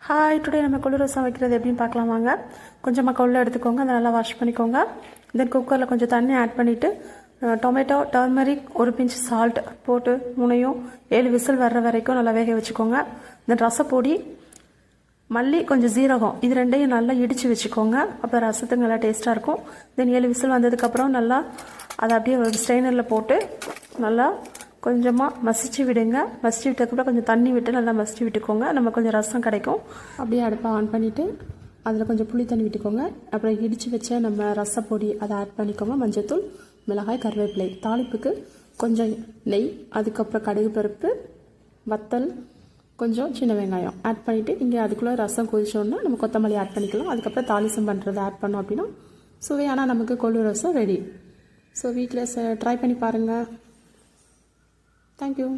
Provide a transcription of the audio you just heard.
Hi, today நம்ம கொள்ளு ரசம் வைக்கிறது எப்படின்னு பார்க்கலாம் வாங்க. கொஞ்சமாக கொள்ளு எடுத்துக்கோங்க, அதை நல்லா வாஷ் பண்ணிக்கோங்க. தென் குக்கரில் கொஞ்சம் தண்ணி ஆட் பண்ணிவிட்டு டொமேட்டோ, டர்மரிக், ஒரு பிஞ்ச் சால்ட் போட்டு 7 விசில் வர்ற வரைக்கும் நல்லா வேக வச்சுக்கோங்க. தென் ரசப்பொடி, மல்லி, கொஞ்சம் ஜீரகம், இது ரெண்டையும் நல்லா இடித்து வச்சுக்கோங்க. அப்போ ரசத்துக்கு நல்லா டேஸ்ட்டாக இருக்கும். தென் 7 விசில் வந்ததுக்கப்புறம் நல்லா அதை அப்படியே ஒரு ஸ்ட்ரெயினரில் போட்டு நல்லா கொஞ்சமாக மசிச்சு விடுங்க. மசிச்சு விட்டதுக்கப்புறம் கொஞ்சம் தண்ணி விட்டு நல்லா மசிச்சு விட்டுக்கோங்க. நம்ம கொஞ்சம் ரசம் கிடைக்கும். அப்படியே அடுப்பை ஆன் பண்ணிவிட்டு அதில் கொஞ்சம் புளி தண்ணி விட்டுக்கோங்க. அப்புறம் இடித்து வச்ச நம்ம ரசப்பொடி அதை ஆட் பண்ணிக்கோங்க. மஞ்சத்தூள், மிளகாய், கருவேப்பிலை, தாளிப்புக்கு கொஞ்சம் நெய், அதுக்கப்புறம் கடுகு பருப்பு, வத்தல், கொஞ்சம் சின்ன வெங்காயம் ஆட் பண்ணிவிட்டு இங்கே அதுக்குள்ளே ரசம் கொதிச்சோன்னா நம்ம கொத்தமல்லி ஆட் பண்ணிக்கலாம். அதுக்கப்புறம் தாளிசம் பண்ணுறதை ஆட் பண்ணோம் அப்படின்னா சுவையான நமக்கு கொள்ளு ரசம் ரெடி. ஸோ வீட்டில் ட்ரை பண்ணி பாருங்கள். Thank you.